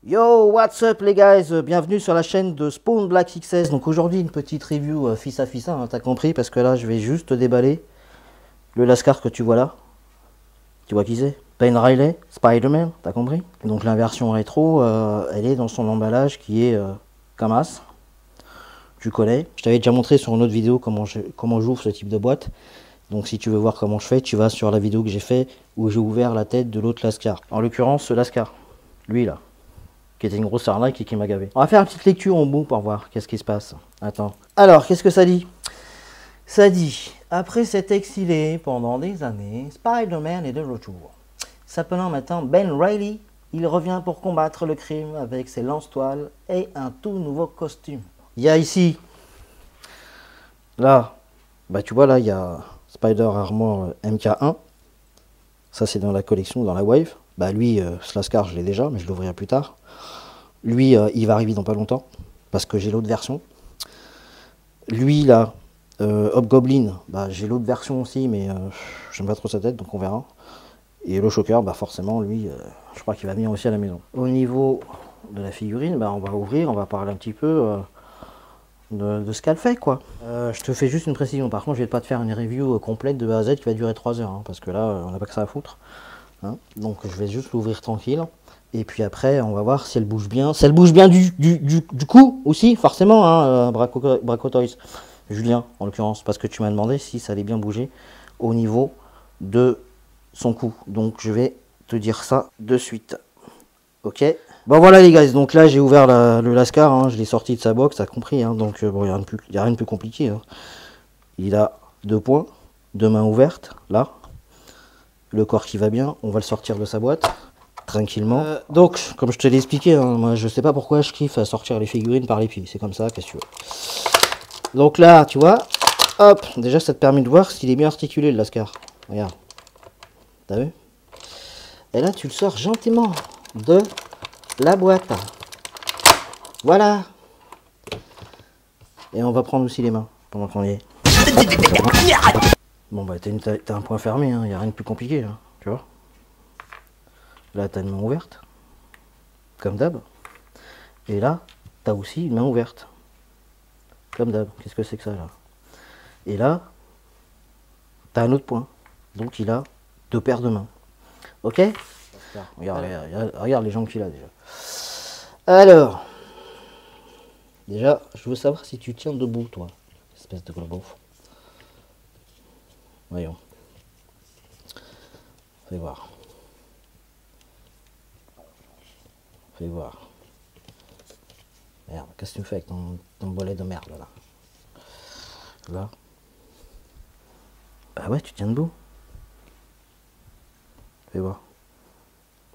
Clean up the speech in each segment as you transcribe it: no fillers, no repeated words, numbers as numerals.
Yo, what's up les guys, bienvenue sur la chaîne de Spawn Black XS. Donc aujourd'hui une petite review fils à fils, hein, t'as compris, parce que là je vais juste te déballer le Lascar que tu vois là. Tu vois qui c'est? Payne Riley, Spider-Man, t'as compris? Donc la version rétro, elle est dans son emballage qui est Camas. Tu connais. Je t'avais déjà montré sur une autre vidéo comment j'ouvre ce type de boîte. Donc si tu veux voir comment je fais, tu vas sur la vidéo que j'ai fait où j'ai ouvert la tête de l'autre Lascar. En l'occurrence ce Lascar, lui là, qui était une grosse arnaque et qui m'a gavé. On va faire une petite lecture en bout pour voir qu'est-ce qui se passe. Attends. Alors, qu'est-ce que ça dit? Ça dit, après s'être exilé pendant des années, Spider-Man est de retour. S'appelant maintenant Ben Reilly, il revient pour combattre le crime avec ses lance-toiles et un tout nouveau costume. Il y a ici, là, bah tu vois là, il y a Spider Armor MK1. Ça c'est dans la collection, dans la Wave. Bah lui, ce Lascar je l'ai déjà, mais je l'ouvrirai plus tard. Lui, il va arriver dans pas longtemps, parce que j'ai l'autre version. Lui, là, Hobgoblin, bah, j'ai l'autre version aussi, mais j'aime pas trop sa tête, donc on verra. Et le Shocker, bah, forcément, lui, je crois qu'il va venir aussi à la maison. Au niveau de la figurine, bah, on va ouvrir, on va parler un petit peu de ce qu'elle fait, quoi. Je te fais juste une précision, par contre, je vais pas te faire une review complète de A à Z qui va durer 3 heures, hein, parce que là, on n'a pas que ça à foutre. Hein. Donc, je vais juste l'ouvrir tranquille. Et puis après, on va voir si elle bouge bien. Si elle bouge bien du cou aussi, forcément, hein, Braco Toys. Julien, en l'occurrence, parce que tu m'as demandé si ça allait bien bouger au niveau de son cou. Donc je vais te dire ça de suite. Ok. Bon voilà les gars, donc là j'ai ouvert le Lascar, hein, je l'ai sorti de sa box, t'as compris. Hein, donc bon, il n'y a rien de plus compliqué. Hein. Il a 2 points, 2 mains ouvertes, là. Le corps qui va bien, on va le sortir de sa boîte. Tranquillement. Donc, comme je te l'ai expliqué, hein, moi je sais pas pourquoi je kiffe à sortir les figurines par les pieds. C'est comme ça, qu'est-ce que tu veux. Donc là, tu vois, hop, déjà ça te permet de voir s'il est bien articulé le Lascar. Regarde. T'as vu? Et là, tu le sors gentiment de la boîte. Voilà. Et on va prendre aussi les mains pendant qu'on y est. Bon, bah, t'as un point fermé, hein, y a rien de plus compliqué, là, tu vois. Là, t'as une main ouverte, comme d'hab. Et là, t'as aussi une main ouverte, comme d'hab. Qu'est-ce que c'est que ça, là? Et là, t'as un autre point. Donc, il a 2 paires de mains. Ok? Regarde les jambes qu'il a, déjà. Alors, déjà, je veux savoir si tu tiens debout, toi. Espèce de globo. Voyons. Fais voir. Fais voir. Merde, qu'est-ce que tu me fais avec ton bolet de merde là? Là. Bah ouais, tu tiens debout. Fais voir.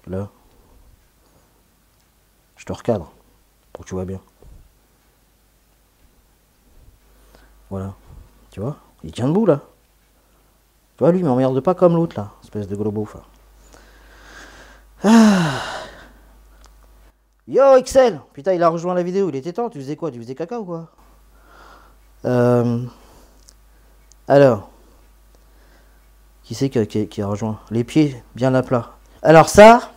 Là. Je te recadre. Pour que tu vois bien. Voilà. Tu vois? Il tient debout là. Tu vois, lui, il m'emmerde pas comme l'autre là. Espèce de gros beauf. Ah. Yo Excel! Putain, il a rejoint la vidéo, il était temps, tu faisais quoi? Tu faisais caca ou quoi? Alors, qui c'est qui a rejoint? Les pieds bien à plat. Alors ça,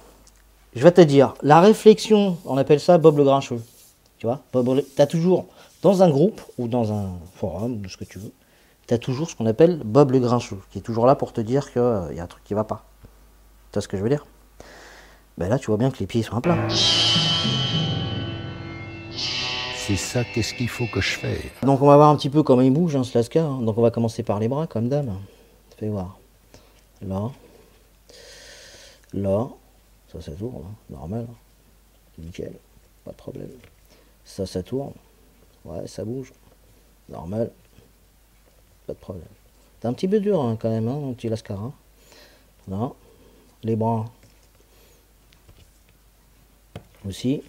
je vais te dire, la réflexion, on appelle ça Bob le Grincheux. Tu vois? T'as toujours, dans un groupe ou dans un forum, ou ce que tu veux, t'as toujours ce qu'on appelle Bob le Grincheux, qui est toujours là pour te dire qu'il y a un truc qui va pas. Tu vois ce que je veux dire? Ben là, tu vois bien que les pieds sont à plat. C'est ça, qu'est-ce qu'il faut que je fasse? Donc on va voir un petit peu comment il bouge, hein, ce Lascar. Hein. Donc on va commencer par les bras, comme d'hab. Fais voir. Là. Là. Ça tourne, hein. Normal. Hein. Nickel. Pas de problème. Ça tourne. Ouais, ça bouge. Normal. Pas de problème. T'es un petit peu dur, hein, quand même, hein, mon petit Lascar. Hein. Là. Les bras. Aussi.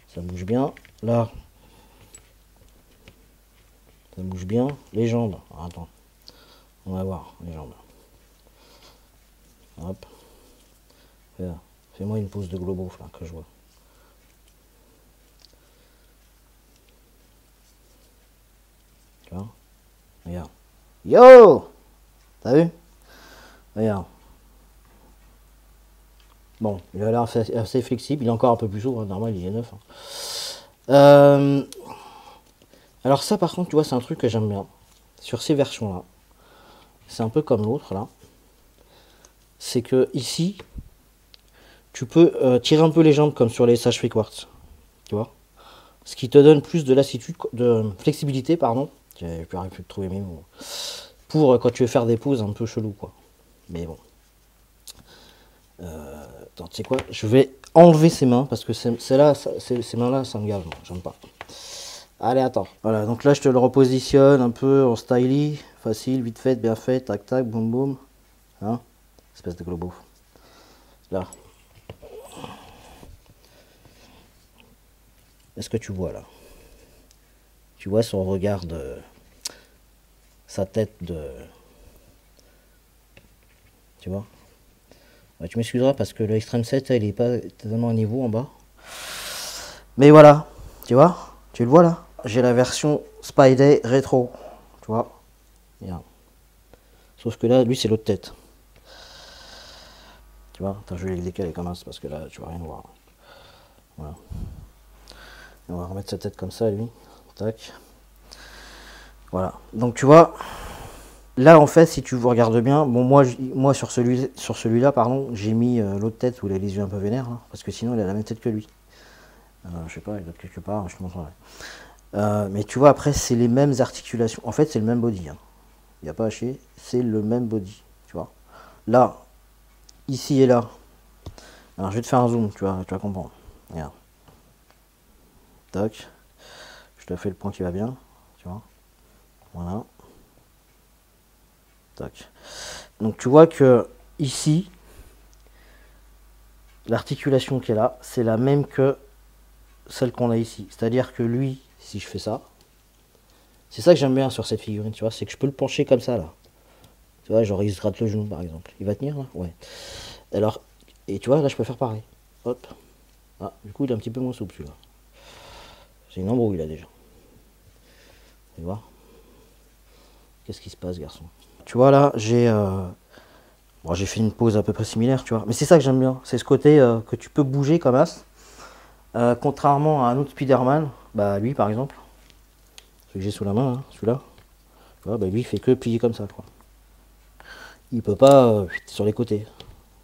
Ça bouge bien. Là. Ça bouge bien. Les jambes. Alors, attends. On va voir les jambes. Hop. Fais-moi une pose de globo là, que je vois. Tu vois? Regarde. Yo! T'as vu? Regarde. Bon, il a l'air assez flexible, il est encore un peu plus souple, hein, normal il est neuf. Hein. Euh, alors ça par contre, tu vois, c'est un truc que j'aime bien. Sur ces versions là, c'est un peu comme l'autre là. C'est que ici, tu peux tirer un peu les jambes comme sur les Sage Free Quartz. Tu vois. Ce qui te donne plus de lassitude, de flexibilité, pardon. J'ai plus de trouver mes mots. Pour quand tu veux faire des poses un peu chelou quoi. Mais bon. Attends, tu sais quoi, je vais enlever ces mains parce que ces mains-là, ça me gave, j'aime pas. Allez, attends. Voilà, donc là, je te le repositionne un peu en styly, facile, vite fait, bien fait, tac, tac, boum, boum. Hein, espèce de globo. Là. Est-ce que tu vois là? Tu vois son regard de... sa tête de... Tu vois? Ouais, tu m'excuseras parce que le Extreme 7, il est pas totalement à niveau en bas. Mais voilà, tu vois? Tu le vois là? J'ai la version Spidey rétro, tu vois? Regarde. Sauf que là, lui, c'est l'autre tête. Tu vois? Attends, je vais les décaler comme ça parce que là, tu vas rien voir. Voilà. Et on va remettre sa tête comme ça, lui. Tac. Voilà. Donc, tu vois, là, en fait, si tu vous regardes bien, bon, moi sur celui-là, pardon, j'ai mis l'autre tête où il a les yeux un peu vénères, hein, parce que sinon, il a la même tête que lui. Je sais pas, il doit être quelque part, je te montrerai. Mais tu vois, après, c'est les mêmes articulations. En fait, c'est le même body. Hein. Il n'y a pas à chier, c'est le même body. Tu vois. Là, ici et là. Alors, je vais te faire un zoom, tu vas comprendre. Regarde. Tac. Je te fais le point qui va bien. Tu vois. Voilà. Tac. Donc, tu vois que ici, l'articulation qui est là, c'est la même que celle qu'on a ici. C'est-à-dire que lui, si je fais ça, c'est ça que j'aime bien sur cette figurine, tu vois, c'est que je peux le pencher comme ça, là. Tu vois, genre, il se gratte le genou, par exemple. Il va tenir, là? Ouais. Alors, et tu vois, là, je peux faire pareil. Hop. Ah, du coup, il est un petit peu moins souple, celui-là. C'est une embrouille, là, déjà. Tu vois? Qu'est-ce qui se passe, garçon? Tu vois, là, bon, j'ai fait une pose à peu près similaire, tu vois. Mais c'est ça que j'aime bien. C'est ce côté que tu peux bouger comme as. Contrairement à un autre Spider-Man, bah, lui, par exemple, celui que j'ai sous la main, hein, celui-là, tu vois, bah, lui, il fait que plier comme ça, quoi. Il peut pas sur les côtés.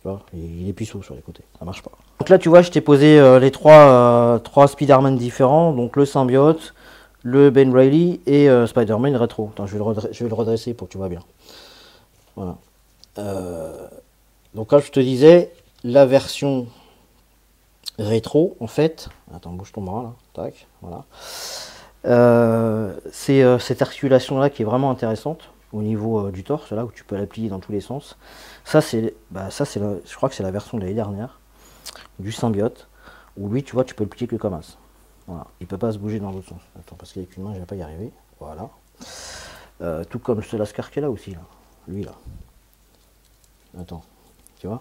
Tu vois, il est puceau sur les côtés, ça marche pas. Donc là, tu vois, je t'ai posé les trois Spider-Man différents, donc le symbiote, le Ben Reilly et Spider-Man rétro. Attends, je vais le redresser pour que tu vois bien. Voilà. Donc là, je te disais, la version rétro, en fait, attends, bouge ton bras là, tac, voilà. C'est cette articulation là qui est vraiment intéressante au niveau du torse, là où tu peux la plier dans tous les sens. Ça, je crois que c'est la version de l'année dernière du symbiote où lui, tu vois, tu peux le plier que comme ça. Voilà, il peut pas se bouger dans l'autre sens. Attends, parce qu'avec une main, je vais pas y arriver. Voilà. Tout comme ce Lascar qui est là aussi, là. Lui là. Attends, tu vois.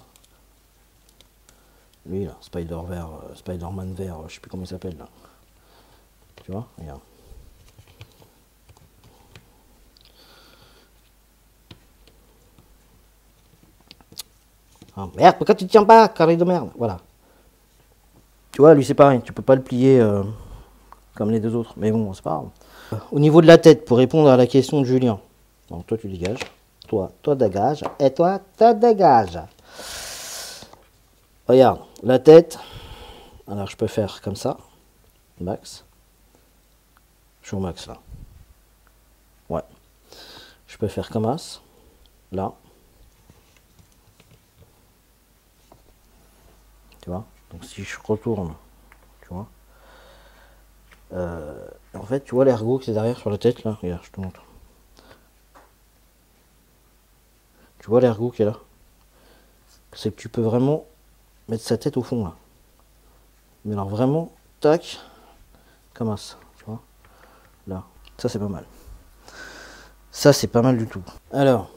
Lui là, Spider-Man vert, je sais plus comment il s'appelle là. Tu vois, regarde. Ah, merde, pourquoi tu ne tiens pas, carré de merde? Voilà. Tu vois, lui c'est pareil, tu peux pas le plier comme les deux autres, mais bon, c'est pas grave. Au niveau de la tête, pour répondre à la question de Julien, donc toi tu dégages, toi dégage, et toi dégage. Regarde, la tête, alors je peux faire comme ça, max, je suis au max là, ouais, je peux faire comme ça, là, tu vois, donc si je retourne, tu vois, en fait, tu vois l'ergot qui est derrière sur la tête là, regarde, je te montre. Tu vois l'ergot qui est là? C'est que tu peux vraiment mettre sa tête au fond là. Mais alors vraiment, tac, comme ça, tu vois. Là, ça c'est pas mal. Ça c'est pas mal du tout. Alors,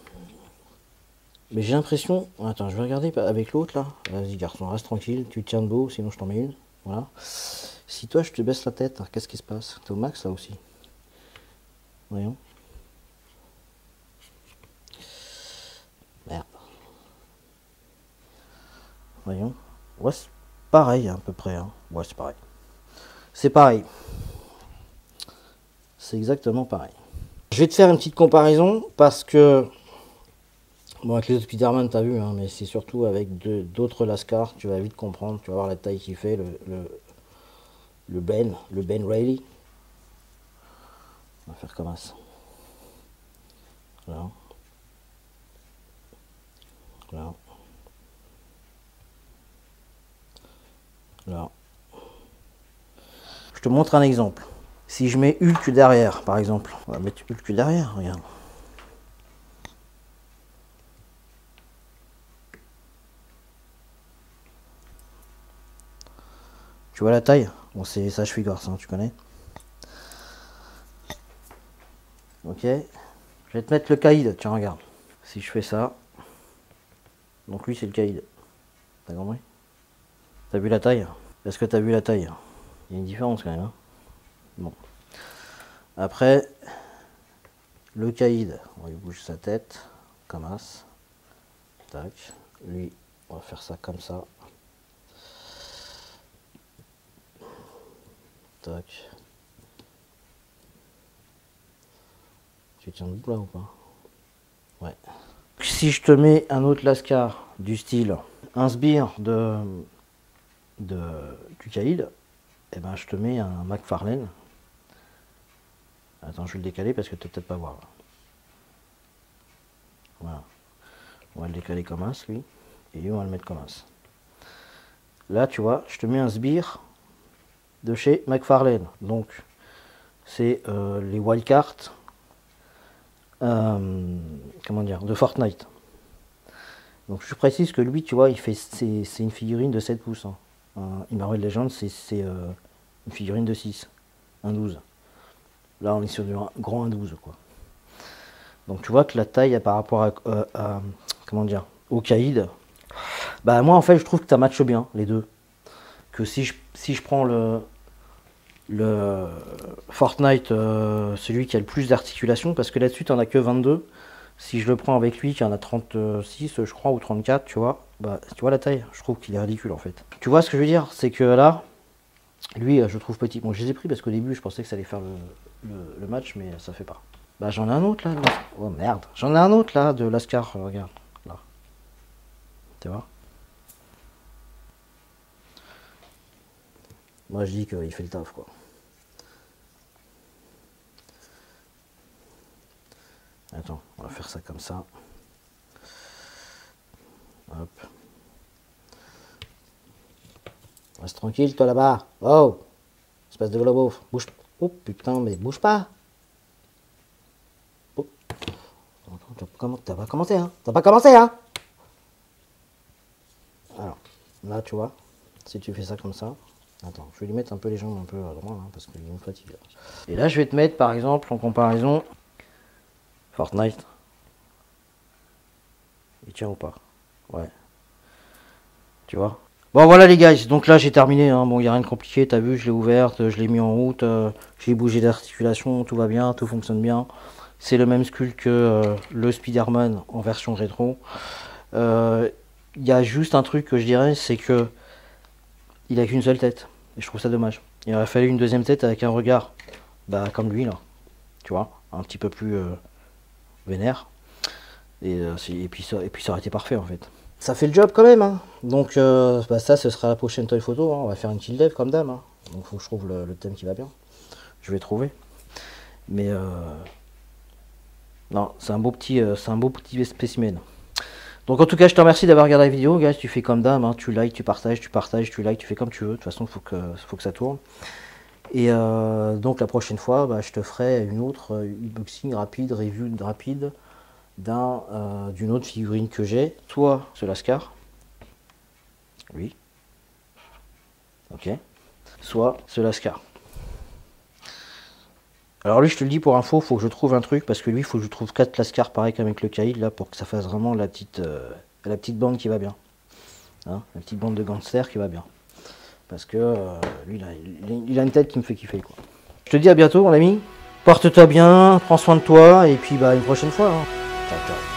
mais j'ai l'impression... Attends, je vais regarder avec l'autre là. Vas-y garçon, reste tranquille, tu tiens debout, sinon je t'en mets une. Voilà. Si toi je te baisse la tête, qu'est-ce qui se passe? T'es au max là aussi. Voyons. Merde. Voyons. Ouais, c'est pareil à peu près. Hein. Ouais, c'est pareil. C'est pareil. C'est exactement pareil. Je vais te faire une petite comparaison parce que, bon, avec les autres Spider-Man, t'as vu, hein, mais c'est surtout avec d'autres Lascar, tu vas vite comprendre, tu vas voir la taille qu'il fait, le Ben Reilly. On va faire comme ça. Là. Là. Là. Je te montre un exemple. Si je mets Hulk derrière, par exemple, on va mettre Hulk derrière, regarde. Tu vois la taille? Bon, c'est Sage Figures, hein, tu connais. Ok. Je vais te mettre le Kaïd, tiens, regarde. Si je fais ça, donc lui c'est le Kaïd. T'as compris? T'as vu la taille? Est-ce que t'as vu la taille? Il y a une différence quand même. Hein, bon. Après, le Kaïd, on lui bouge sa tête, comme as. Tac. Lui, on va faire ça comme ça. Tac. Tu tiens debout là ou pas? Ouais. Si je te mets un autre Lascar du style, un sbire du Kaïd, et ben je te mets un McFarlane. Attends, je vais le décaler parce que tu peux peut-être pas voir. Voilà. On va le décaler comme as, lui. Et lui, on va le mettre comme as. Là, tu vois, je te mets un sbire de chez McFarlane. Donc, c'est les wildcards, comment dire, de Fortnite. Donc, je précise que lui, tu vois, il fait, c'est une figurine de 7 pouces. Hein. In Marvel Legends, c'est une figurine de 6, 1,12. Là, on est sur du grand 1,12, quoi. Donc, tu vois que la taille par rapport à comment dire, au Kaïd, bah moi, en fait, je trouve que ça matche bien, les deux. Que si je prends le Fortnite, celui qui a le plus d'articulation, parce que là-dessus, tu n'en as que 22. Si je le prends avec lui, qui en a 36, je crois, ou 34, tu vois, bah, tu vois la taille, je trouve qu'il est ridicule, en fait. Tu vois ce que je veux dire? C'est que là, lui, je trouve petit. Bon, je les ai pris parce qu'au début, je pensais que ça allait faire le match, mais ça fait pas. Bah, j'en ai un autre, là. Oh, merde. J'en ai un autre, là, de Lascar, regarde. Là. Tu vois? Moi, je dis qu'il fait le taf, quoi. Attends, on va faire ça comme ça. Hop. Reste tranquille, toi là-bas. Oh! Espèce de globo. Bouge. Oh putain, mais bouge pas. Oh. T'as pas commencé, hein? T'as pas commencé, hein? Alors, là, tu vois, si tu fais ça comme ça. Attends, je vais lui mettre un peu les jambes un peu à droite, hein, parce qu'il me fatigue. Là. Et là, je vais te mettre, par exemple, en comparaison, Fortnite. Il tient ou pas? Ouais. Tu vois? Bon, voilà les guys, donc là, j'ai terminé. Hein. Bon, il n'y a rien de compliqué, t'as vu, je l'ai ouverte, je l'ai mis en route, j'ai bougé d'articulation, tout va bien, tout fonctionne bien. C'est le même sculpt que le Spider-Man en version rétro. Il y a juste un truc que je dirais, c'est que il a qu'une seule tête. Et je trouve ça dommage. Il aurait fallu une deuxième tête avec un regard, bah comme lui là, tu vois, un petit peu plus vénère. Et puis ça aurait été parfait en fait. Ça fait le job quand même. Hein. Donc bah, ça, ce sera la prochaine toile photo. Hein. On va faire une chill dev comme dame. Hein. Donc faut que je trouve le thème qui va bien. Je vais trouver. Mais non, c'est un beau petit spécimen. Donc en tout cas, je te remercie d'avoir regardé la vidéo, guys. Tu fais comme d'hab, hein. Tu likes, tu partages, tu likes, tu fais comme tu veux. De toute façon, faut que ça tourne. Et donc la prochaine fois, bah, je te ferai une autre unboxing rapide, review rapide d'une autre figurine que j'ai. Soit ce Lascar, oui, ok. Soit ce Lascar. Alors lui, je te le dis pour info, faut que je trouve un truc parce que lui, il faut que je trouve 4 Lascars pareil qu'avec le Kaïd là pour que ça fasse vraiment la petite bande qui va bien. Hein, la petite bande de gangsters qui va bien. Parce que lui, il a une tête qui me fait kiffer quoi. Je te dis à bientôt mon ami. Porte-toi bien, prends soin de toi et puis bah une prochaine fois. Hein. Ciao, ciao.